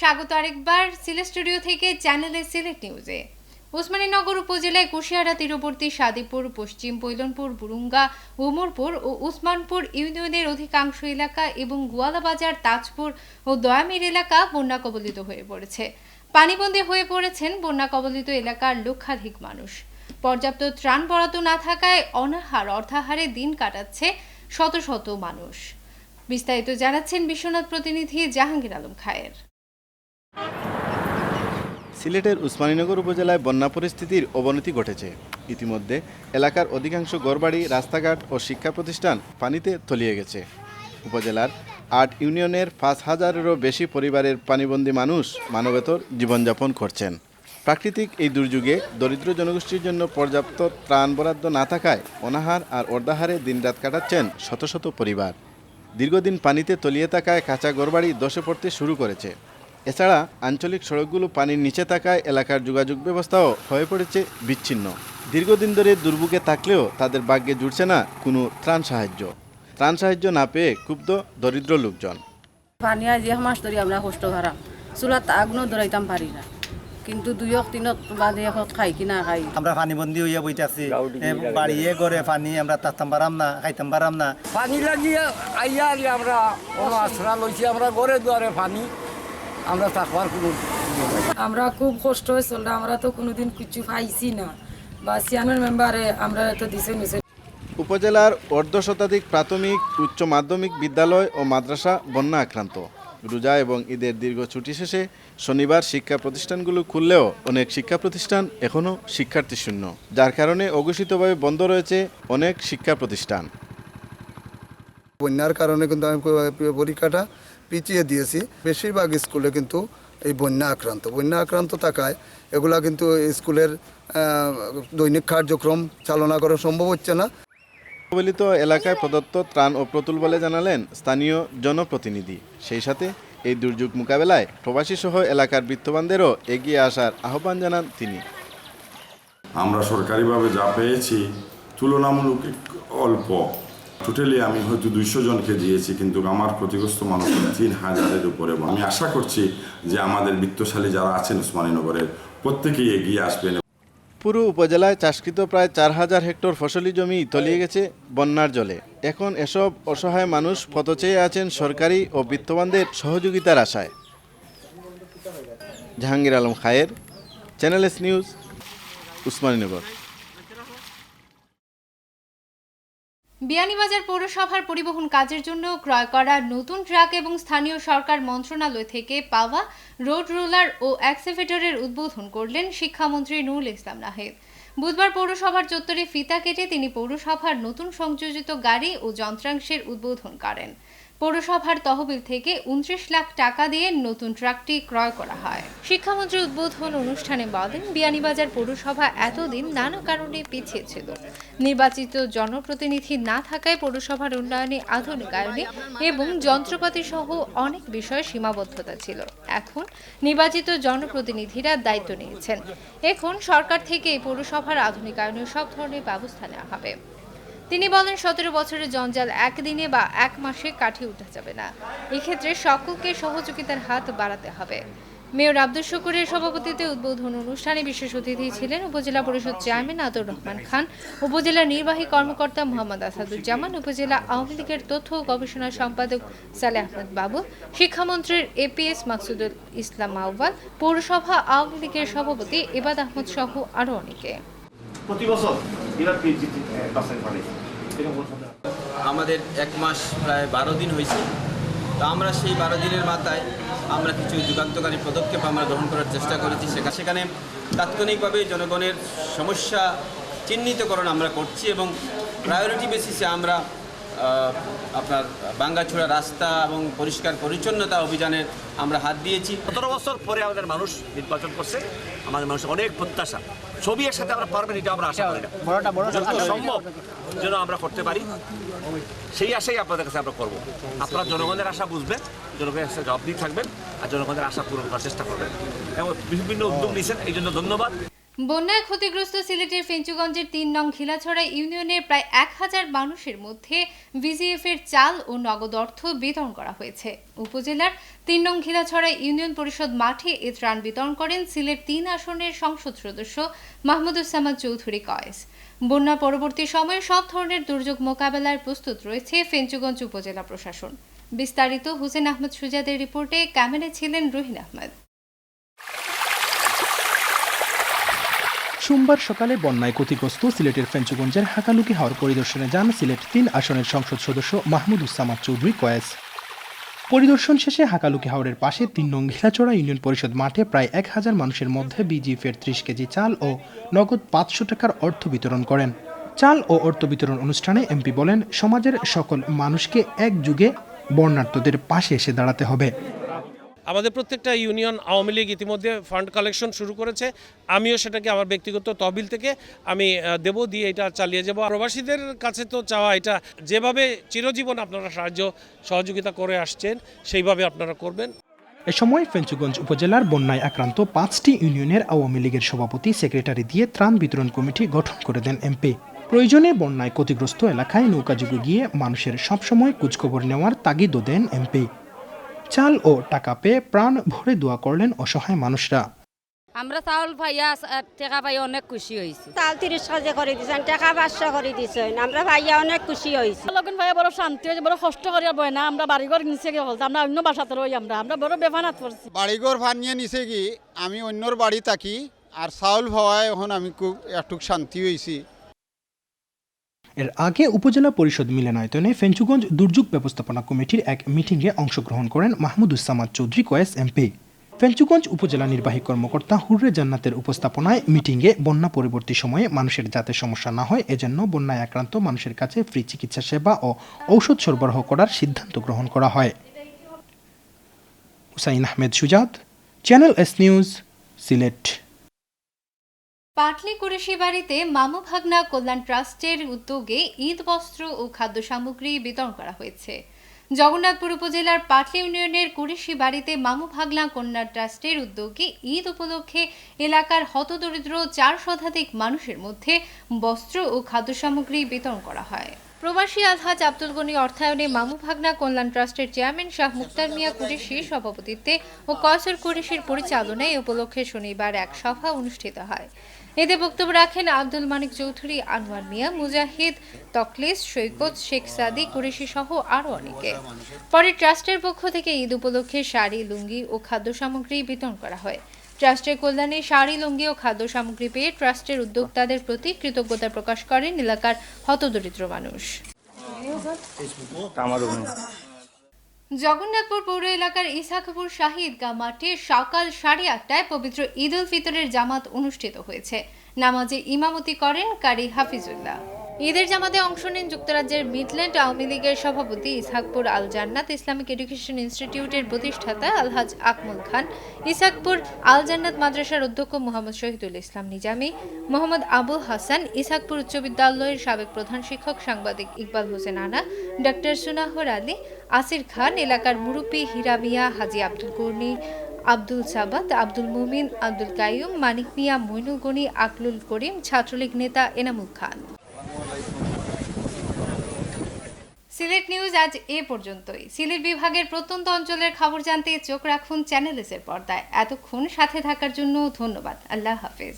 স্বাগত আরেকবার সিলেট স্টুডিও থেকে চ্যানেলে সিলেট নিউজে। ওসমানীনগর উপজেলায় কুশিয়ারা তীরবর্তী সাদিপুর, পশ্চিম পৈলনপুর, বুরুঙ্গা, উমরপুর ও উসমানপুর ইউনিয়নের অধিকাংশ এলাকা এবং গোয়ালাবাজার, তাজপুর ও দয়ামির এলাকা বন্যা কবলিত হয়ে পড়েছে। পানিবন্দী হয়ে পড়েছেন বন্যা কবলিত এলাকার লক্ষাধিক মানুষ। পর্যাপ্ত ত্রাণ বরাদ্দ না থাকায় অর্থাহারে দিন কাটাচ্ছে শত শত মানুষ। বিস্তারিত জানাচ্ছেন বিশ্বনাথ প্রতিনিধি জাহাঙ্গীর আলম খায়ের। সিলেটের উসমানীনগর উপজেলায় বন্যা পরিস্থিতির অবনতি ঘটেছে। ইতিমধ্যে এলাকার অধিকাংশ ঘরবাড়ি, রাস্তাঘাট ও শিক্ষা প্রতিষ্ঠান পানিতে তলিয়ে গেছে। উপজেলার ৮ ইউনিয়নের ৫,০০০-এরও বেশি পরিবারের পানিবন্দী মানুষ মানবেতর জীবনযাপন করছেন। প্রাকৃতিক এই দুর্যোগে দরিদ্র জনগোষ্ঠীর জন্য পর্যাপ্ত ত্রাণ বরাদ্দ না থাকায় অনাহার আর অর্ধাহারে দিনরাত কাটাচ্ছেন শত শত পরিবার। দীর্ঘদিন পানিতে তলিয়ে থাকায় কাঁচা ঘরবাড়ি ধসে পড়তে শুরু করেছে। এছাড়া আঞ্চলিক সড়কগুলো পানির নিচে থাকায় এলাকার যোগাযোগ ব্যবস্থাও হয়ে পড়েছে বিচ্ছিন্ন। দীর্ঘদিন ধরে দুর্ভোগে থাকলেও তাদের ভাগ্যে জুটছে না কোনো ত্রাণ সাহায্য না পেয়ে ক্ষুব্ধ দরিদ্র লোকজন। পানি আজ এক মাস ধরে আমরা কষ্ট হারাম, চুলাত আগুনও ধরাইতাম পারি না, কিন্তু 2-3 বাদে খাই কিনা খাই। আমরা পানিবন্দি হইয়া বইতেছি, বাড়িয়ে করে পানি আমরা থাকতাম পারাম না, খাইতাম পারাম না। পানি লাগিয়ে আইয়া আমরা আশ্রা লইছি, আমরা ঘরে দুয়ারে পানি, আমরা থাকবার কোনো আমরা খুব কষ্ট হয়েছিল। আমরা তো কোনোদিন কিছু পাইছি না, বা চেয়ারম্যান মেম্বারে আমরা তো দিছে নিছে। উপজেলার অর্ধশতাধিক প্রাথমিক, উচ্চ মাধ্যমিক বিদ্যালয় ও মাদ্রাসা বন্যা আক্রান্ত। রোজা এবং ঈদের দীর্ঘ ছুটি শেষে শনিবার শিক্ষা প্রতিষ্ঠানগুলো খুললেও অনেক শিক্ষা প্রতিষ্ঠান এখনও শিক্ষার্থী শূন্য, যার কারণে অঘোষিতভাবে বন্ধ রয়েছে অনেক শিক্ষা প্রতিষ্ঠান। বন্যার কারণে কিন্তু আমি পরীক্ষাটা পিছিয়ে দিয়েছি। বেশিরভাগ স্কুলে কিন্তু এই বন্যা আক্রান্ত থাকায় এগুলা কিন্তু স্কুলের দৈনিক কার্যক্রম চালনা করা সম্ভব হচ্ছে না। কবলিত এলাকায় প্রদত্ত ত্রাণ ও প্রতুল বলে জানালেন স্থানীয় জনপ্রতিনিধি। সেই সাথে এই দুর্যোগ মোকাবেলায় প্রবাসী সহ এলাকার বিত্তবানদেরও এগিয়ে আসার আহ্বান জানান তিনি। আমরা সরকারিভাবে যা পেয়েছি তুলনামূলক অল্প। টোটালি আমি হয়তো 200 জনকে দিয়েছি, কিন্তু আমার ক্ষতিগ্রস্ত মানুষ 3000-এর উপরে। আমি আশা করছি যে আমাদের বিত্তশালী যারা আছেন ওসমানীনগরের প্রত্যেকেই এগিয়ে আসবেন। পুরো উপজেলায় চাষকৃত প্রায় 4000 হেক্টর ফসলি জমি তলিয়ে গেছে বন্যার জলে। এখন এসব অসহায় মানুষ পথ চেয়ে আছেন সরকারি ও বিত্তবানদের সহযোগিতার আশায়। Jahangir Alam Khayer, Channel S News, Osmaninagar. Beanibazar পৌরসভার পরিবহন কাজের জন্য ক্রয় করা নতুন ট্রাক এবং স্থানীয় সরকার মন্ত্রণালয় থেকে পাওয়া রোড রোলার ও এক্সকাভেটরের উদ্বোধন করলেন শিক্ষামন্ত্রী নুরুল ইসলাম নাহিদ। বুধবার পৌরসভার চত্বরে ফিতা কেটে তিনি পৌরসভার নতুন সংযোজিত গাড়ি ও যন্ত্রাংশের উদ্বোধন করেন। পৌরসভার তহবিল থেকে 29 লাখ টাকা দিয়ে নতুন ট্রাকটি ক্রয় করা হয়। শিক্ষামন্ত্রী উদ্বোধন অনুষ্ঠানে বলেন, বিয়ানীবাজার পৌরসভা এতদিন নানা কারণে পিছিয়ে ছিল। নির্বাচিত জনপ্রতিনিধি না থাকায় পৌরসভার উন্নয়নে, আধুনিকায়নে এবং যন্ত্রপাতি সহ অনেক বিষয়ে সীমাবদ্ধতা ছিল। এখন নির্বাচিত জনপ্রতিনিধিরা দায়িত্ব নিয়েছেন। এখন সরকার থেকে পৌরসভার আধুনিকায়নের সব ধরনের ব্যবস্থা নেওয়া হবে। তিনি বলেন, 17 বছরের জঞ্জাল একদিনে বা এক মাসে কাটিয়ে উঠা যাবে না। এক্ষেত্রে সকলকে সহযোগিতার হাত বাড়াতে হবে। মেয়র আব্দুল শুকুরের সভাপতিত্বে উদ্বোধন অনুষ্ঠানে বিশেষ অতিথি ছিলেন উপজেলা পরিষদ চেয়ারম্যান আতর রহমান খান, উপজেলা নির্বাহী কর্মকর্তা মোহাম্মদ আসাদুজ্জামান, উপজেলা আওয়ামী লীগের তথ্য ও গবেষণা সম্পাদক সালেহ আহমেদ বাবু, শিক্ষামন্ত্রীর এপিএস মাকসুদুল ইসলাম আউয়াল, পৌরসভা আওয়ামী লীগের সভাপতি এবাদ আহমদ সহ আরও অনেকে। প্রতি বছর আমাদের 1 মাস প্রায় 12 দিন হয়েছে। তো আমরা সেই 12 দিনের মাথায় আমরা কিছু যুগান্তকারী পদক্ষেপ আমরা গ্রহণ করার চেষ্টা করেছি। সেখানে তাৎক্ষণিকভাবে জনগণের সমস্যা চিহ্নিতকরণ আমরা করছি এবং প্রায়োরিটি বেসিসে আমরা আপনার ভাঙ্গাচোরা রাস্তা এবং পরিষ্কার পরিচ্ছন্নতা অভিযানের আমরা হাত দিয়েছি। 17 বছর পরে আমাদের মানুষ নির্বাচন করছে, আমাদের মানুষের অনেক প্রত্যাশা। ছবি এর সাথে আমরা পারবেন এটা আমরা আশা করি না, যত সম্ভব যেন আমরা করতে পারি সেই আশাই আপনাদের কাছে আমরা করবো। আপনারা জনগণের আশা বুঝবেন, জনগণের কাছে জবাবদিহি থাকবেন আর জনগণের আশা পূরণ করার চেষ্টা করবেন এবং বিভিন্ন উদ্যোগ নিয়েছেন, এই জন্য ধন্যবাদ। বন্যায় ক্ষতিগ্রস্ত সিলেটের ফেঞ্চুগঞ্জের ৩ নং খিলাছড়া ইউনিয়নের প্রায় ১,০০০ মানুষের মধ্যে ভিজিএফ এর চাল ও নগদ অর্থ বিতরণ করা হয়েছে। উপজেলার ৩ নং খিলাছড়া ইউনিয়ন পরিষদ মাঠে এ ত্রাণ বিতরণ করেন সিলেট ৩ আসনের সংসদ সদস্য মাহমুদুজ্জামান চৌধুরী কয়েস। বন্যা পরবর্তী সময়ে সব ধরনের দুর্যোগ মোকাবেলায় প্রস্তুত রয়েছে ফেঞ্চুগঞ্জ উপজেলা প্রশাসন। বিস্তারিত হুসেন আহমেদ সুজাদের রিপোর্টে, ক্যামেরায় ছিলেন রহিন আহমেদ। সোমবার সকালে বন্যায় ক্ষতিগ্রস্ত সিলেটের ফেঞ্চুগঞ্জের হাকালুকি হাওর পরিদর্শনে যান সিলেট ৩ আসনের সংসদ সদস্য মাহমুদুজ্জামান চৌধুরী কয়েস। পরিদর্শন শেষে হাকালুকি হাওরের পাশে ৩ নং ঘিলাচড়া ইউনিয়ন পরিষদ মাঠে প্রায় ১,০০০ মানুষের মধ্যে বিজিএফের ৩০ কেজি চাল ও নগদ ৫০০ টাকার অর্থ বিতরণ করেন। চাল ও অর্থ বিতরণ অনুষ্ঠানে এমপি বলেন, সমাজের সকল মানুষকে একযুগে বন্যার্তদের পাশে এসে দাঁড়াতে হবে। আমাদের প্রত্যেকটা ইউনিয়ন আওয়ামী লীগ ইতিমধ্যে ফান্ড কালেকশন শুরু করেছে। আমিও সেটাকে আমার ব্যক্তিগত তহবিল থেকে আমি দিয়ে এটা চালিয়ে যাব। প্রবাসীদের কাছে তো চাওয়া, এটা যেভাবে চিরজীবন আপনারা সাহায্য সহযোগিতা করে আসছেন সেইভাবে আপনারা করবেন। এ সময় ফেঞ্চুগঞ্জ উপজেলার বন্যায় আক্রান্ত ৫টি ইউনিয়নের আওয়ামী লীগের সভাপতি, সেক্রেটারি দিয়ে ত্রাণ বিতরণ কমিটি গঠন করে দেন এমপি। প্রয়োজনে বন্যায় ক্ষতিগ্রস্ত এলাকায় নৌকাযোগে গিয়ে মানুষের সবসময় খোঁজখবর নেওয়ার তাগিদও দেন এমপি। চাল ও টাকা পেয়ে প্রাণ ভরে দোয়া করলেন অসহায় মানুষরা। আমরা চাউল পাইয়া টাকা পাই অনেক খুশি হয়েছি। চাল ৩০ কেজি করে দিয়েছেন, টাকা ৫০০ করে দিয়েছেন, আমরা ভাইয়া অনেক খুশি হয়েছি। লগন ভাইয়া বড় শান্তি হয়েছে, বড় কষ্ট করিয়া বয় না। আমরা বাড়িঘর নিচে গিয়ে বলতাম, আমরা অন্য বাসাতে রই, আমরা বড় বেফানাত করছি। বাড়িঘর ভানিয়ে নিচে কি আমি অন্যর বাড়ি থাকি, আর চাউল ভাওয়ায় এখন আমি খুব একটু শান্তি হয়েছি। এর আগে উপজেলা পরিষদ মিলনায়তনে ফেঞ্চুগঞ্জ দুর্যোগ ব্যবস্থাপনা কমিটির এক মিটিংয়ে অংশগ্রহণ করেন মাহমুদুজ্জামান চৌধুরী কয়েস এমপি। ফেঞ্চুগঞ্জ উপজেলা নির্বাহী কর্মকর্তা হুররে জান্নাতের উপস্থাপনায় মিটিংয়ে বন্যা পরবর্তী সময়ে মানুষের যাতে সমস্যা না হয় এজন্য বন্যায় আক্রান্ত মানুষের কাছে ফ্রি চিকিৎসা সেবা ও ঔষধ সরবরাহ করার সিদ্ধান্ত গ্রহণ করা হয়। হুসাইন আহমেদ সুজাত, channel S news, Sylhet. Patli Qureshi বাড়িতে মামু ভাগনা কল্যাণ ট্রাস্টের উদ্যোগে ঈদ বস্ত্র ও খাদ্য সামগ্রী বিতরণ করা হয়েছে। জগন্নাথপুর উপজেলার পাটলি ইউনিয়নের কুরেশি বাড়িতে মামু ভাগনা কল্যাণ ট্রাস্টের উদ্যোগে ঈদ উপলক্ষে এলাকার হতদরিদ্র ৪ শতাধিক মানুষের মধ্যে বস্ত্র ও খাদ্য সামগ্রী বিতরণ করা হয়। প্রবাসী আলহাজ আব্দুল গনি অর্থায়নে মামু ভাগনা কল্যাণ ট্রাস্টের চেয়ারম্যান শাহ মুক্তার মিয়া কুরেশির সভাপতিত্বে ও কয়সর কুরেশির পরিচালনায় এ উপলক্ষে শনিবার এক সভা অনুষ্ঠিত হয়। এতে বক্তব্য রাখেন আব্দুল মানিক চৌধুরী, আনোয়ার মিয়া, মুজাহিদ, তকলিস, সৈকত, শেখ সাদি কুরেশি সহ আরও অনেকে। পরে ট্রাস্টের পক্ষ থেকে ঈদ উপলক্ষে শাড়ি, লুঙ্গি ও খাদ্য সামগ্রী বিতরণ করা হয়। ট্রাস্টের কল্যাণে শাড়ি, লুঙ্গি ও খাদ্য সামগ্রী পেয়ে ট্রাস্টের উদ্যোক্তাদের প্রতি কৃতজ্ঞতা প্রকাশ করেন এলাকার হতদরিদ্র মানুষ। জগন্নাথপুর পৌর এলাকার ইসাকপুর শাহী ঈদগাহ মাঠে সকাল 8:30টায় পবিত্র ঈদ উল ফিতরের জামাত অনুষ্ঠিত হয়েছে। নামাজে ইমামতি করেন কারি হাফিজুল্লাহ। ঈদের জামাতে অংশ নেন যুক্তরাজ্যের মিডল্যান্ড আওয়ামী লীগের সভাপতি ইসহাকপুর আল জান্নাত ইসলামিক এডুকেশন ইনস্টিটিউটের প্রতিষ্ঠাতা আলহাজ আকমল খান, ইসহাকপুর আল জান্নাত মাদ্রাসার অধ্যক্ষ মোহাম্মদ শহীদুল ইসলাম নিজামী, মোহাম্মদ আবুল হাসান, ইসহাকপুর উচ্চ বিদ্যালয়ের সাবেক প্রধান শিক্ষক সাংবাদিক ইকবাল হোসেন আনা, ডক্টর সুনাহর আলী, আসির খান, এলাকার মুরব্বী হীরা মিয়া, হাজি আব্দুল গনি, আব্দুল সাবাত, আব্দুল মুমিন, আব্দুল কাইয়ুম, মানিক মিয়া, মইনুল গনি, আকলুল করিম, ছাত্রলীগ নেতা এনামুল খান। সিলেট নিউজ আজ এ পর্যন্তই। সিলেট বিভাগের প্রত্যন্ত অঞ্চলের খবর জানতে চোখ রাখুন চ্যানেল এসের পর্দায়। এতক্ষণ সাথে থাকার জন্য ধন্যবাদ। আল্লাহ হাফেজ।